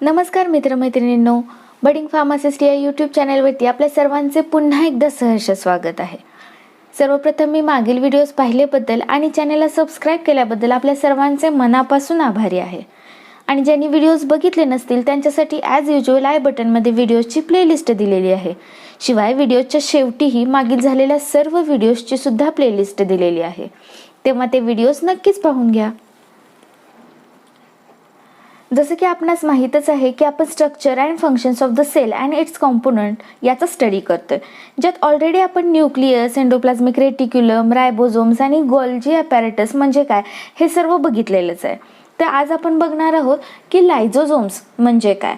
नमस्कार मित्रमैत्रिणींनो, budding pharmacist या YouTube चॅनलवरती आपल्या सर्वांचे पुन्हा एकदा सहर्ष स्वागत आहे. सर्वप्रथम मी मागील व्हिडिओज पाहिल्याबद्दल आणि चॅनलला सबस्क्राईब केल्याबद्दल आपल्या सर्वांचे मनापासून आभारी आहे. आणि ज्यांनी व्हिडिओज बघितले नसतील त्यांच्यासाठी ॲज युजल आय बटनमध्ये व्हिडिओजची प्लेलिस्ट दिलेली आहे. शिवाय व्हिडिओच्या शेवटीही मागील झालेल्या सर्व व्हिडिओजची सुद्धा प्लेलिस्ट दिलेली आहे, तेव्हा ते व्हिडिओज नक्कीच पाहून घ्या. जसं की आपणास माहीतच आहे की आपण structure and functions of the cell and its component याचा स्टडी करतोय, ज्यात ऑलरेडी आपण न्यूक्लियस, एंडोप्लाझ्मिक रेटिक्युलम, रायबोझोम्स आणि गोल्जी ॲपॅरेटस म्हणजे काय हे सर्व बघितलेलंच आहे. तर आज आपण बघणार आहोत की लायझोझोम्स म्हणजे काय.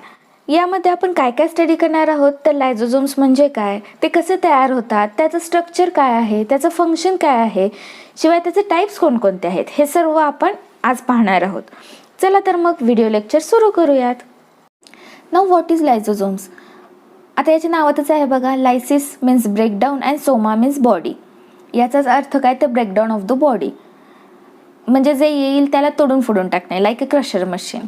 यामध्ये आपण काय काय स्टडी करणार आहोत. तर लायझोझोम्स म्हणजे काय, ते कसे तयार होतात, त्याचं स्ट्रक्चर काय आहे, त्याचं फंक्शन काय आहे, शिवाय त्याचे टाईप्स कोणकोणते आहेत, हे सर्व आपण आज पाहणार आहोत. चला तर मग व्हिडिओ लेक्चर सुरू करूयात. Now what is lysosomes. आता याच्या नावातच आहे बघा, lysis means breakdown and soma means body. याचाच अर्थ काय तर ब्रेकडाऊन ऑफ द बॉडी, म्हणजे जे येईल त्याला तोडून फोडून टाकणे, like a crusher machine.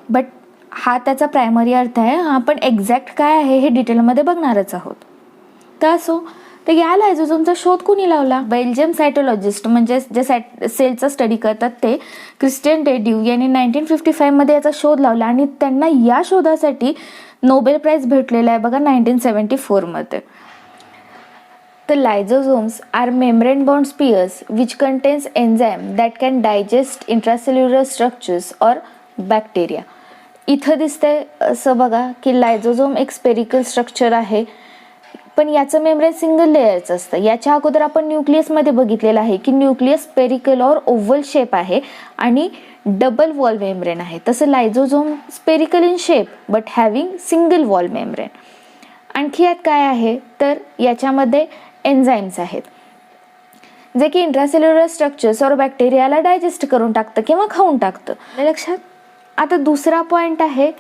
But हा त्याचा प्रायमरी अर्थ आहे. आपण एक्झॅक्ट काय आहे हे डिटेलमध्ये बघणारच आहोत. तर असो, तर या लायझोझोमचा शोध कोणी लावला. बेल्जियम सायटोलॉजिस्ट म्हणजे जे सेलचा स्टडी करतात ते क्रिस्टियन डेड्यू यांनी 1955 मध्ये याचा शोध लावला आणि त्यांना या शोधासाठी नोबेल प्राइज भेटलेला आहे बघा 1974 मध्ये. The lysosomes are membrane bound spheres which contains enzyme that can digest intracellular structures or bacteria. इथं दिसतंय असं बघा की लायझोझोम एक स्पेरिकल स्ट्रक्चर आहे, पण याचं मेम्ब्रेन सिंगल लेयरचं असतं. याच्या अगोदर आपण न्यूक्लियसमध्ये बघितलेलं आहे की nucleus spherical or oval shape आहे आणि डबल वॉल मेम्ब्रेन आहे. तसं lysosome spherical in shape but having single wall membrane. आणखी यात काय आहे तर याच्यामध्ये एन्झाईम्स आहेत जे की इंट्रासेल्युलर स्ट्रक्चर्स और बॅक्टेरियाला डायजेस्ट करून टाकतं किंवा खाऊन टाकतं. लक्षात. आता दुसरा पॉईंट आहे,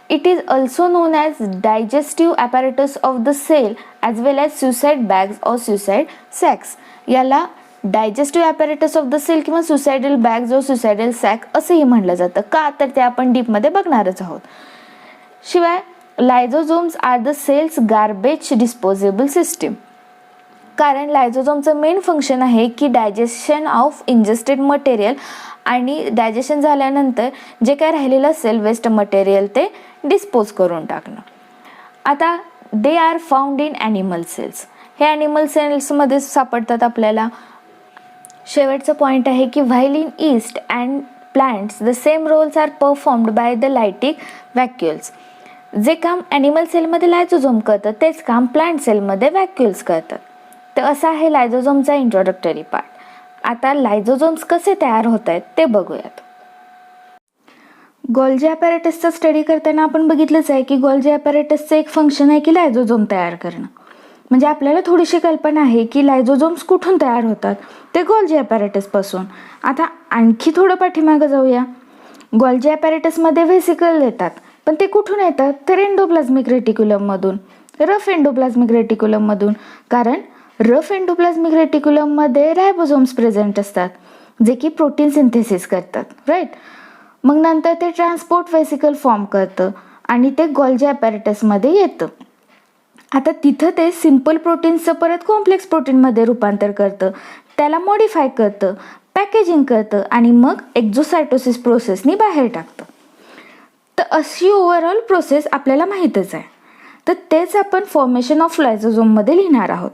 it is also known as digestive apparatus of the cell as well as suicide bags और सुसाईड सॅक्स. याला digestive apparatus of the cell किंवा सुसायडल बॅग्स और सुसायडल सॅक असंही म्हणलं जातं. का तर ते आपण डीपमध्ये बघणारच आहोत. शिवाय lysosomes are the cells garbage disposable system. कारण लायझोझोमचं मेन फंक्शन आहे की डायजेशन ऑफ इंजेस्टेड मटेरियल आणि डायजेशन झाल्यानंतर जे काय राहिलेलं सेल वेस्ट मटेरियल ते डिस्पोज करून टाकणं. आता they are found in animal cells. हे ॲनिमल सेल्समध्ये सापडतात आपल्याला. शेवटचं पॉईंट आहे की while in yeast and plants the same roles are performed by the lytic vacuoles. जे काम ॲनिमल सेलमध्ये लायझोझोम करतं तेच काम प्लांट सेलमध्ये व्हॅक्युल्स करतात. तर असा आहे लायझोझोमचा इंट्रोडक्टरी पार्ट. आता लायझोझोम्स कसे तयार होत आहेत ते बघूयात. गोल्जी ॲपॅरेटसचा स्टडी करताना आपण बघितलंच आहे की गोल्जी ॲपॅरेटसचं एक फंक्शन आहे की लायझोझोम तयार करणं. म्हणजे आपल्याला थोडीशी कल्पना आहे की लायझोझोम्स कुठून तयार होतात, ते गोल्जी ॲपॅरेटसपासून. आता आणखी थोडं पाठीमागं जाऊया. गोल्जी ॲपॅरेटसमध्ये व्हेसिकल येतात, पण ते कुठून येतात तर एंडोप्लाझ्मिक रेटिक्युलममधून, रफ एंडोप्लाझ्मिक रेटिक्युलममधून. कारण रफ एंडोप्लाझ्मिक रेटिक्युलममध्ये रायबोझोम्स प्रेझेंट असतात जे की प्रोटीन सिंथेसिस करतात, राईट. मग नंतर ते ट्रान्सपोर्ट व्हेसिकल फॉर्म करतं आणि ते गोल्जी ॲपॅरेटसमध्ये येतं. आता तिथं ते सिम्पल प्रोटीन्सचं परत कॉम्प्लेक्स प्रोटीनमध्ये रूपांतर करतं, त्याला मॉडिफाय करतं, पॅकेजिंग करतं आणि मग एक्झोसायटोसिस प्रोसेसनी बाहेर टाकतं. तर अशी ओव्हरऑल प्रोसेस आपल्याला माहीतच आहे. तर तेच आपण फॉर्मेशन ऑफ लायझोझोममध्ये लिहिणार आहोत.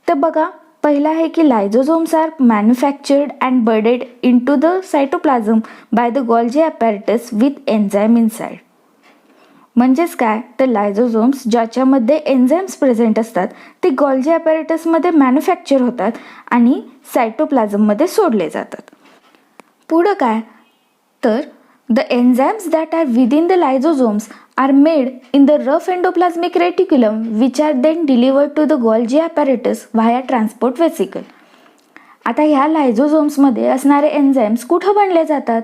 तर बघा, पहिला आहे की lysosomes are manufactured and budded into the cytoplasm by the Golgi apparatus with enzyme inside. म्हणजेच काय तर लायझोझोम्स ज्याच्यामध्ये एन्झाईम्स प्रेझेंट असतात ते गोल्जी ॲपॅरेटसमध्ये मॅन्युफॅक्चर होतात आणि सायटोप्लाझममध्ये सोडले जातात. पुढं काय तर the enzymes that are within the lysosomes are made in the rough endoplasmic reticulum which are then delivered to the Golgi apparatus via transport vesicle. आता ह्या लायझोझोम्समध्ये असणारे एन्झाईम्स कुठं बनले जातात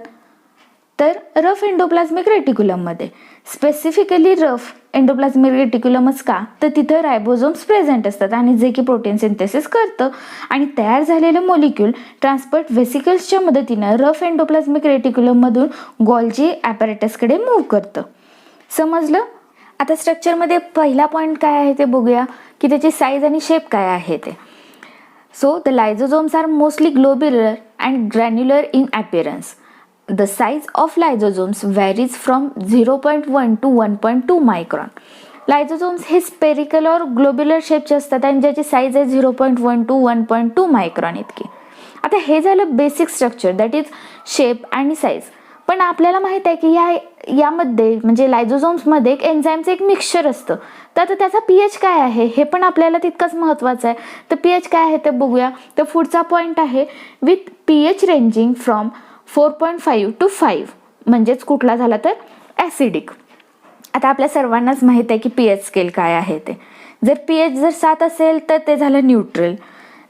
तर rough endoplasmic रेटिक्युलममध्ये. Specifically rough endoplasmic रेटिक्युलमच का तर तिथं रायबोझोम्स प्रेझेंट असतात आणि जे की प्रोटीन सिंथेसिस करतं आणि तयार झालेलं मॉलिक्यूल ट्रान्सपोर्ट व्हेसिकल्सच्या मदतीनं रफ एंडोप्लाझ्मिक रेटिक्युलममधून गोल्जी ॲपॅरेटसकडे मूव्ह करतं. समजलं? आता स्ट्रक्चरमध्ये पहिला पॉईंट काय आहे ते बघूया की त्याची साईज आणि शेप काय आहे ते. So the lysosomes are mostly globular and granular in appearance. The size of lysosomes varies from 0.1 to 1.2 micron. Lysosomes हे स्पेरिकल और ग्लोब्युलर शेपचे असतात आणि ज्याची साईज आहे 0.1 to 1.2 मायक्रॉन इतकी. आता हे झालं basic structure, that is shape आणि साईज. पण आपल्याला माहित आहे की यामध्ये म्हणजे लायझोझोम्समध्ये एक एन्झाईमचं एक मिक्सचर असतं. तर आता त्याचा पीएच काय आहे हे पण आपल्याला तितकंच महत्त्वाचं आहे. तर पीएच काय आहे ते बघूया. तर पुढचा पॉईंट आहे with pH ranging from 4.5 to 5, म्हणजेच कुठला झाला तर ॲसिडिक. आता आपल्या सर्वांनाच माहीत आहे की पीएच स्केल काय आहे ते. जर पीएच जर 7 असेल तर ते झालं न्यूट्रल,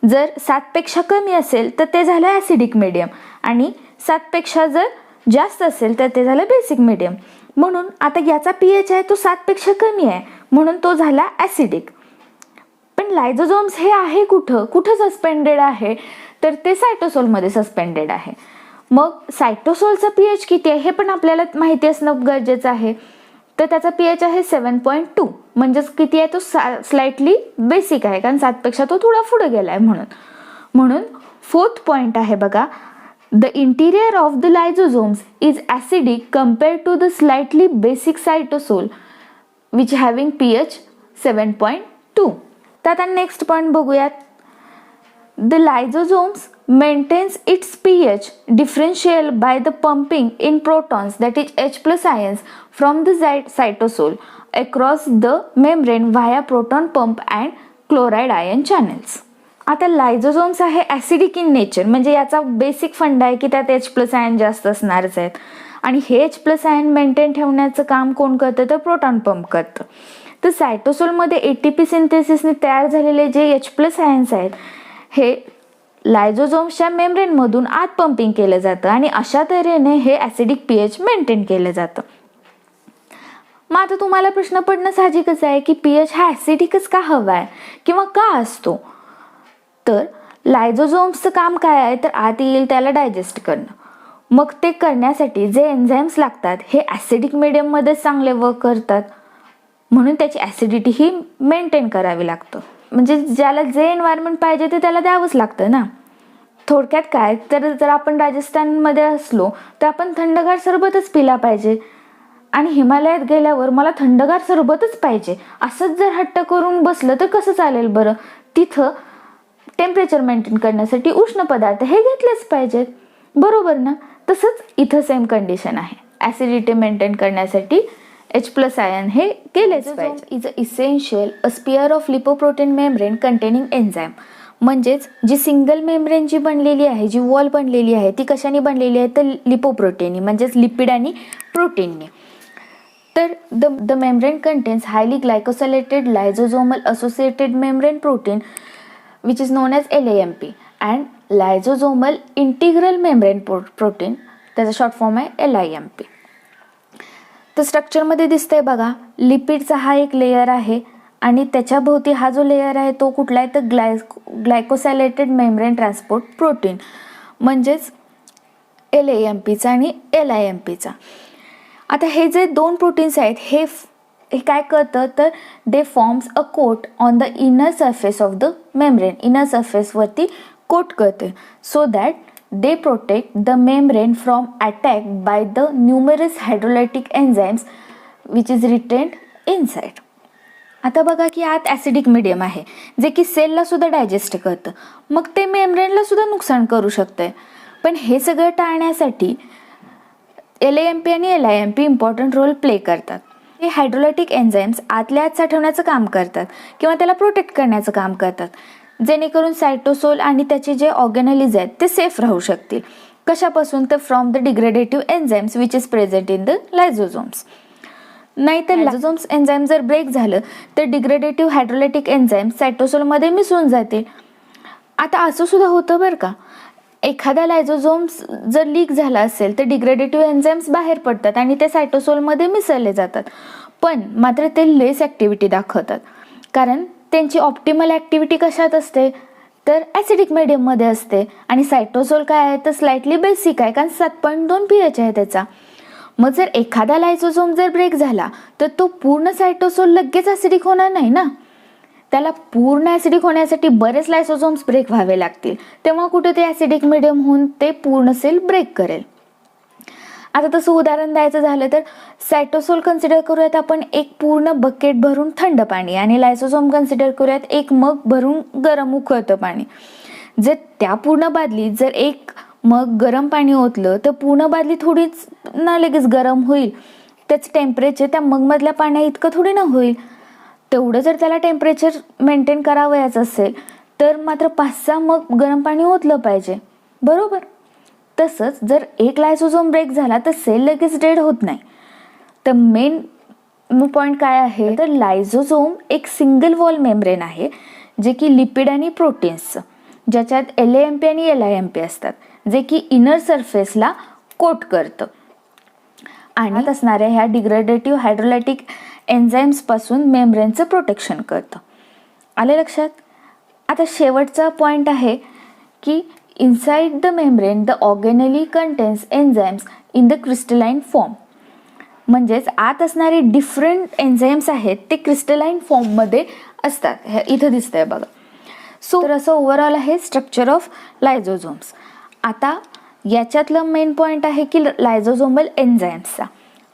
जर 7पेक्षा कमी असेल तर ते झालं ॲसिडिक मिडियम, आणि 7पेक्षा जर जास्त असेल तर ते झालं बेसिक मिडियम. म्हणून आता याचा पीएच आहे तो 7पेक्षा कमी आहे म्हणून तो झाला ॲसिडिक. पण लायझोझोम्स हे आहे कुठं सस्पेंडेड आहे तर ते सायटोसोलमध्ये सस्पेंडेड आहे. मग सायटोसोलचा पीएच किती आहे हे पण आपल्याला माहिती असणं गरजेचं आहे. तर त्याचा पीएच आहे 7.2, म्हणजेच किती आहे तो स्लाइटली बेसिक आहे, कारण 7पेक्षा तो थोडा पुढे गेला आहे म्हणून फोर्थ पॉईंट आहे बघा. The interior of the lysosomes is acidic compared to the slightly basic cytosol which having pH 7.2. तर आता नेक्स्ट पॉईंट बघूयात. The lysosomes maintains its pH differential by the pumping in protons, that is H+ ions, from the cytosol across the membrane via proton pump and chloride ion channels. आता लायझोझोम्स आहे acidic in nature, म्हणजे याचा basic फंडा आहे की त्यात H+ ion जास्त असणारच आहेत, आणि हे H+ आयन मेंटेन ठेवण्याचं काम कोण करतं तर प्रोटॉन पंप करतं. तर सायटोसोलमध्ये ATP सिंथेसिसने तयार झालेले जे H+ आयन्स आहेत हे लायझोझोम्सच्या मेम्ब्रेनमधून आत पंपिंग केलं जातं आणि अशा तऱ्हेने हे ॲसिडिक पीएच मेंटेन केलं जातं. मग आता तुम्हाला प्रश्न पडणं साहजिकच आहे की पीएच हा ॲसिडिकच का हवा आहे किंवा का असतो. तर लायझोझोम्सचं काम काय आहे तर आत येईल त्याला डायजेस्ट करणं. मग ते करण्यासाठी जे एन्झाईम्स लागतात हे ॲसिडिक मिडियममध्येच चांगले वर्क करतात, म्हणून त्याची ॲसिडिटी ही मेंटेन करावी लागतं. म्हणजे ज्याला जे एन्व्हायरमेंट पाहिजे ते त्याला द्यावंच लागतं ना. थोडक्यात काय तर जर आपण राजस्थानमध्ये असलो तर आपण थंडगार सरबतच पिला पाहिजे, आणि हिमालयात गेल्यावर मला थंडगार सरबतच पाहिजे असंच जर हट्ट करून बसलं तर कसं चालेल बरं. तिथं टेम्परेचर मेंटेन करण्यासाठी उष्ण पदार्थ हे घेतलेच पाहिजेत, बरोबर ना. तसंच इथं सेम कंडिशन आहे. ॲसिडिटी मेंटेन करण्यासाठी H+ आयन हे केलेच पाहिजे. Is essential a sphere of lipoprotein membrane containing enzyme, म्हणजेच जी सिंगल मेम्ब्रेन जी बनलेली आहे, जी वॉल बनलेली आहे ती कशाने बनलेली आहे तर लिपोप्रोटीननी, म्हणजेच लिपिड आणि प्रोटीनने. तर the membrane contains highly glycosylated lysosomal associated membrane protein which is known as LAMP and lysosomal integral membrane protein, त्याचा शॉर्ट फॉर्म आहे LIMP. तर स्ट्रक्चरमध्ये दिसतंय बघा, लिपिडचा हा एक लेयर आहे आणि त्याच्या भोवती हा जो लेयर आहे तो कुठला आहे तर ग्लायकोसिलेटेड मेम्ब्रेन ट्रान्सपोर्ट प्रोटीन, म्हणजेच LAMPचा आणि LIMPचा. आता हे जे दोन प्रोटीन्स आहेत हे काय करतं तर they forms a coat on the inner surface of the membrane, inner सरफेसवरती कोट करते, so that they protect the membrane from attack by the numerous hydrolytic enzymes which is retained inside. आता बघा की आत ॲसिडिक मिडियम आहे जे की सेलला सुद्धा डायजेस्ट करतं, मग ते मेम्ब्रेनला सुद्धा नुकसान करू शकतंय. पण हे सगळं टाळण्यासाठी LAMP आणि LIMP इम्पॉर्टंट रोल प्ले करतात. हे हायड्रोलायटिक एन्झाईम्स आतल्या आत साठवण्याचं काम करतात किंवा त्याला प्रोटेक्ट करण्याचं काम करतात, जेणेकरून सायटोसोल आणि त्याचे जे ऑर्गॅनॅलिज आहेत ते सेफ राहू शकतील. कशापासून तर from the degradative enzymes which is present in the lysosomes. नाहीतर लायझोझोम्स एन्झाईम जर ब्रेक झालं तर डिग्रेडेटिव्ह हायड्रोलायटिक एन्झाईम सायटोसोलमध्ये मिसळून जातील. आता असं सुद्धा होतं बरं का, एखादा लायझोझोम्स जर लीक झाला असेल तर डिग्रेडेटिव्ह एन्झाईम्स बाहेर पडतात आणि ते सायटोसोलमध्ये मिसळले जातात, पण मात्र ते लेस ॲक्टिव्हिटी दाखवतात, कारण त्यांची ऑप्टिमल ॲक्टिव्हिटी कशात असते तर ॲसिडिक मिडियममध्ये असते, आणि सायटोसोल काय आहे तर स्लाइटली बेसिक आहे, कारण 7.2 pH आहे त्याचा. मग जर एखादा लायसोसोम जर ब्रेक झाला तर तो पूर्ण सायटोसोल लगेच ॲसिडिक होणार नाही ना, त्याला पूर्ण ॲसिडिक होण्यासाठी बरेच लायसोसोम्स ब्रेक व्हावे लागतील, तेव्हा कुठे ते ॲसिडिक मिडियम होऊन ते पूर्ण सेल ब्रेक करेल. आता तसं उदाहरण द्यायचं झालं तर सायटोसोल कन्सिडर करूयात आपण एक पूर्ण बकेट भरून थंड पाणी, आणि लायसोसोम कन्सिडर करूयात एक मग भरून गरम उकळतं पाणी. जर त्या पूर्ण बादलीत जर एक मग गरम पाणी ओतलं तर पूर्ण बादली थोडीच ना लगेच गरम होईल, त्याचं टेम्परेचर त्या मगमधल्या पाण्या इतकं थोडी ना होईल. तेवढं जर त्याला टेम्परेचर मेंटेन करावयाचं असेल तर मात्र 5-6 मग गरम पाणी ओतलं पाहिजे, बरोबर. तसंच जर एक लायसोसोम ब्रेक झाला तर सेल लगेच डेड होत नाही. तर मेन पॉईंट काय आहे तर लायझोसोम एक सिंगल वॉल मेम्ब्रेन आहे, जे की लिपिड आणि प्रोटीन्स ज्याच्यात LAMP आणि LIMP असतात, जे की इनर सरफेसला कोट करतं आणि असणाऱ्या ह्या डिग्रेडेटिव्ह हायड्रोलायटिक एन्झाईम्स पासून मेम्ब्रेनचं प्रोटेक्शन करतं. आले लक्षात. आता शेवटचा पॉईंट आहे की inside the membrane the organelle contains enzymes in the crystalline form. म्हणजेच आत असणारे डिफरंट एन्झाईम्स आहेत ते क्रिस्टलाइन फॉर्ममध्ये असतात. हे इथं दिसतंय बघा. सो तर असं ओव्हरऑल आहे स्ट्रक्चर ऑफ लायझोसोम्स. आता याच्यातलं मेन पॉईंट आहे की लायझोसोमल एन्झाईम्सचा.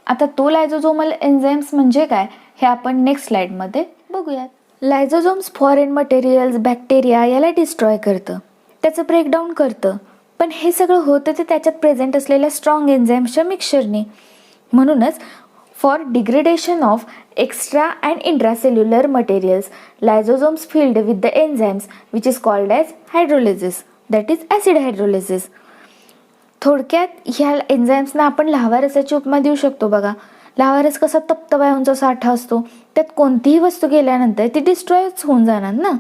आता तो लायझोसोमल एन्झाईम्स म्हणजे काय हे आपण नेक्स्ट स्लाइडमध्ये बघूयात. लायझोसोम्स फॉरेन मटेरियल्स, बॅक्टेरिया याला डिस्ट्रॉय करतं, त्याचं ब्रेकडाऊन करतं. पण हे सगळं होतं ते त्याच्यात प्रेझेंट असलेल्या स्ट्रॉंग एन्झाईम्सच्या मिक्सचरने. म्हणूनच for degradation of extra and intracellular materials lysosomes filled with the enzymes which is called as hydrolysis, that is acid hydrolysis. थोडक्यात ह्या एन्झाईम्सना आपण लाव्हारसाची उपमा देऊ शकतो बघा. लाव्हारस कसा तप्त वायूंचा साठा असतो, त्यात कोणतीही वस्तू गेल्यानंतर ती डिस्ट्रॉयच होऊन जाणार ना.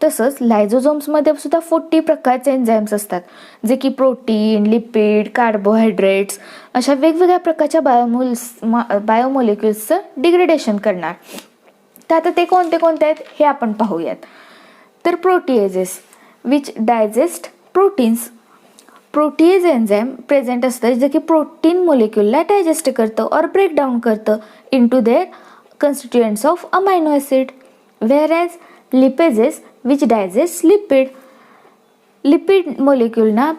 तसंच लायझोसोम्समध्ये सुद्धा 40 प्रकारचे एन्झाईम्स असतात, जे की प्रोटीन, लिपिड, कार्बोहायड्रेट्स अशा वेगवेगळ्या प्रकारच्या बायोमॉलिक्युल्सचं डिग्रेडेशन करणार. तर आता ते कोणते कोणते आहेत हे आपण पाहूयात. तर proteases which digest proteins. Protease enzyme present असतं जे की प्रोटीन मॉलिक्युलला डायजेस्ट करतं और ब्रेकडाऊन करतं into their constituents of amino acid. Whereas lipases which digest lipid. Lipid मॉलिक्युलना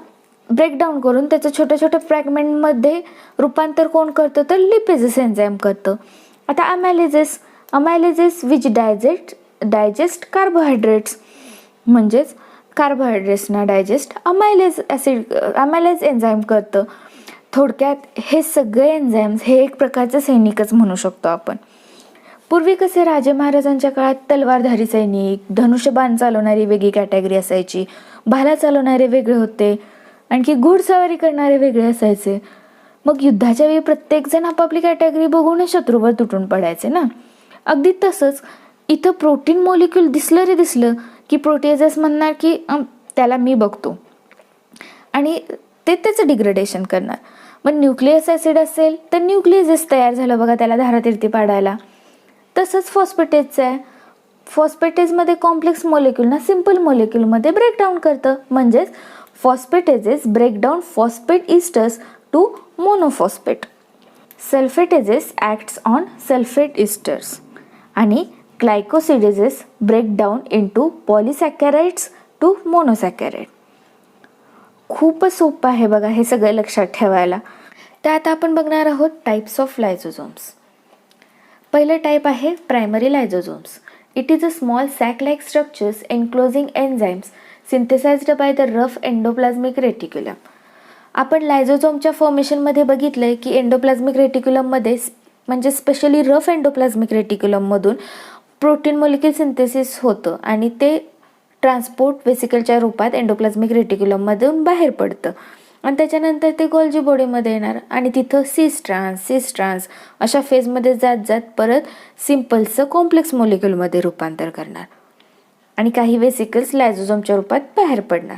ब्रेकडाऊन करून त्याचं छोट्या छोट्या फ्रॅगमेंटमध्ये रूपांतर कोण करतं तर लिपेजेस एन्झाईम करतं. आता अमायलेजेस विच डायजेस्ट कार्बोहायड्रेट्स. म्हणजेच कार्बोहायड्रेट्सना डायजेस्ट अमायलेज एन्झाईम करतं. थोडक्यात हे सगळे एन्झाईम्स हे एक प्रकारचे सैनिकच म्हणू शकतो आपण. पूर्वी कसे राजे महाराजांच्या काळात तलवारधारी सैनिक, धनुष्यबाण चालवणारी वेगळी कॅटेगरी असायची, भाला चालवणारे वेगळे होते, आणखी घोडसवारी करणारे वेगळे असायचे. मग युद्धाच्या वेळी प्रत्येकजण आपापली कॅटेगरी बघून शत्रूवर तुटून पडायचे ना. अगदी तसंच इथं प्रोटीन मॉलिक्यूल दिसलं की प्रोटीएजेस म्हणणार की त्याला मी बघतो आणि ते त्याचं डिग्रेडेशन करणार. मग न्यूक्लियस ॲसिड असेल तर न्यूक्लियस तयार झालं बघा त्याला धारातीर्थी पाडायला. तसंच फॉस्फेटेजचं आहे. फॉस्फेटेजमध्ये कॉम्प्लेक्स मॉलिक्यूलना सिम्पल मॉलिक्यूलमध्ये ब्रेकडाऊन करतं. म्हणजेच phosphatases breakdown phosphate esters to monophosphate. Sulphatases acts on sulphate esters आणि glycosidases breakdown into polysaccharides to monosaccharide. खूपच सोपं आहे बघा हे सगळं लक्षात ठेवायला. तर आता आपण बघणार आहोत टाईप्स ऑफ लायझोसोम्स. पहिलं टाईप आहे primary lysosomes. It is a small sac like structures enclosing enzymes synthesised by the rough endoplasmic reticulum. आपण लायझोसोमच्या फॉर्मेशनमध्ये बघितलंय की एंडोप्लाझ्मिक रेटिक्युलममध्ये म्हणजे स्पेशली रफ एंडोप्लाझ्मिक रेटिक्युलममधून प्रोटीन मॉलिक्यूल सिंथेसिस होतं आणि ते ट्रान्सपोर्ट वेसिकलच्या रूपात एंडोप्लाझ्मिक रेटिक्युलममधून बाहेर पडतं आणि त्याच्यानंतर ते गोल्जी बॉडीमध्ये येणार आणि तिथं सिस ट्रान्स अशा फेजमध्ये जात परत सिम्पलचं कॉम्प्लेक्स मॉलिक्यूलमध्ये रूपांतर करणार आणि काही वेसिकल्स लायझोसोमच्या रूपात बाहेर पडणार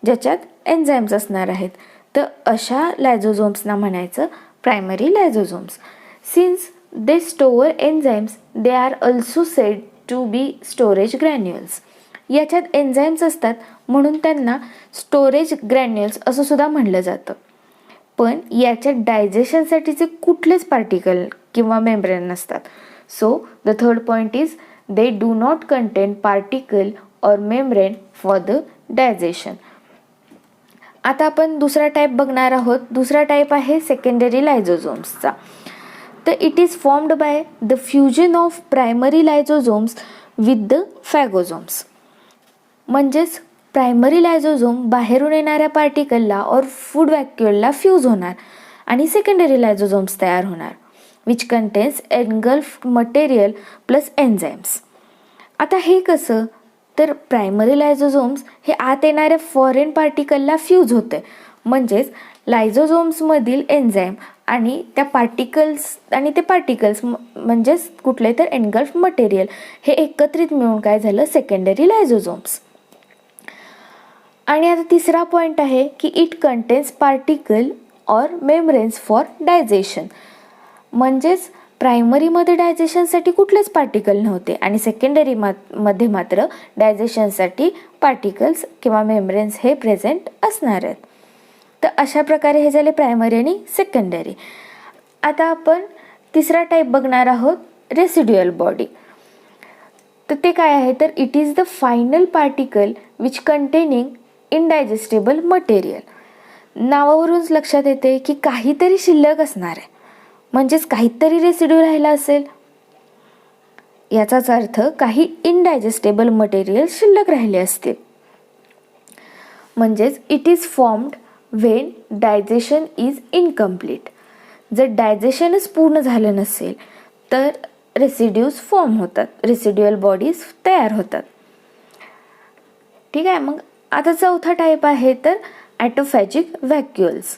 ज्याच्यात एन्झाईम्स असणार आहेत. तर अशा लायझोसोम्सना म्हणायचं primary lysosomes. Since they store enzymes they are also said to be storage granules. याच्यात एन्झाईम्स असतात म्हणून त्यांना स्टोरेज ग्रॅन्युअल्स असं सुद्धा म्हणलं जातं. पण याच्या डायजेशनसाठीचे कुठलेच पार्टिकल किंवा मेम्ब्रेन नसतात. So the third point is they do not content particle और मेम्ब्रेन फॉर द डायजेशन. आता आपण दुसरा टाईप बघणार आहोत. दुसरा टाईप आहे सेकंडरी लायझोझोम्सचा. तर it is formed by the fusion of primary lysosomes with the phagosomes. म्हणजेच प्रायमरी लायझोझोम बाहेरून येणाऱ्या पार्टिकलला और फूड व्हॅक्युअलला फ्यूज होणार आणि सेकंडरी लायझोझोम्स तयार होणार which contains engulf material plus enzymes. आता हे कसं, तर प्रायमरी लायझोझोम्स हे आत येणाऱ्या फॉरेन पार्टिकलला फ्यूज होते. म्हणजेच लायझोझोम्समधील एन्झाईम आणि त्या पार्टिकल्स म्हणजेच कुठले तर एनगल्फ मटेरियल हे एकत्रित मिळून काय झालं, सेकंडरी लायझोझोम्स. आणि आता तिसरा पॉईंट आहे की इट कंटेन्स पार्टिकल और मेम्ब्रेन्स फॉर डायजेशन. म्हणजेच प्रायमरीमध्ये डायजेशनसाठी कुठलेच पार्टिकल नव्हते आणि मध्ये मात्र डायजेशनसाठी पार्टिकल्स किंवा मेम्ब्रेन्स हे प्रेझेंट असणार आहेत. तर अशा प्रकारे हे झाले प्रायमरी आणि सेकंडरी. आता आपण तिसरा टाईप बघणार आहोत, रेसिड्युअल बॉडी. तर ते काय आहे, तर it is the final particle which containing indigestible material. नावावरूनच लक्षात येते की काहीतरी शिल्लक असणार आहे, म्हणजेच काहीतरी रेसिड्यू राहिला असेल. याचाच अर्थ काही इनडायजेस्टेबल मटेरियल शिल्लक राहिले असते. म्हणजेच it is formed when digestion is incomplete. जर डायजेशनच पूर्ण झालं नसेल तर रेसिड्यूज फॉर्म होतात, रेसिड्युअल बॉडीज तयार होतात. ठीक आहे. मग आता चौथा टाईप आहे तर ॲटोफॅजिक व्हॅक्युअल्स.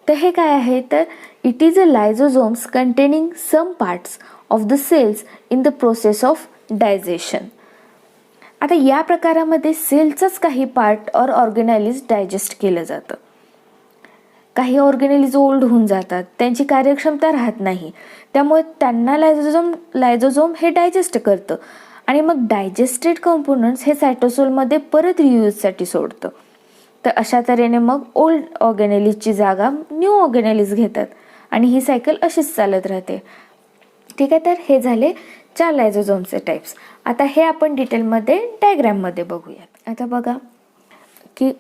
तर हे काय आहे, तर it is a lysosomes containing some parts of the cells in the process of digestion. आता या प्रकारामध्ये सेलचाच काही पार्ट और ऑर्गेनालिज डायजेस्ट केलं जातं. काही ऑर्गेनालिज ओल्ड होऊन जातात, त्यांची कार्यक्षमता राहत नाही, त्यामुळे त्यांना लायझोझोम हे डायजेस्ट करतं आणि मग डायजेस्टेड कंपोनंट्स हे सायटोसोलमध्ये परत रियूजसाठी सोडतं. तर अशा तऱ्हेने मग ओल्ड ऑर्गेनेलिजची जागा न्यू ऑर्गेनेलिज घेतात आणि ही सायकल अशीच चालत राहते. ठीक आहे. तर हे झाले 4 लायझोझोमचे टाईप्स. आता हे आपण डिटेलमध्ये डायग्राममध्ये बघूयात. आता बघा की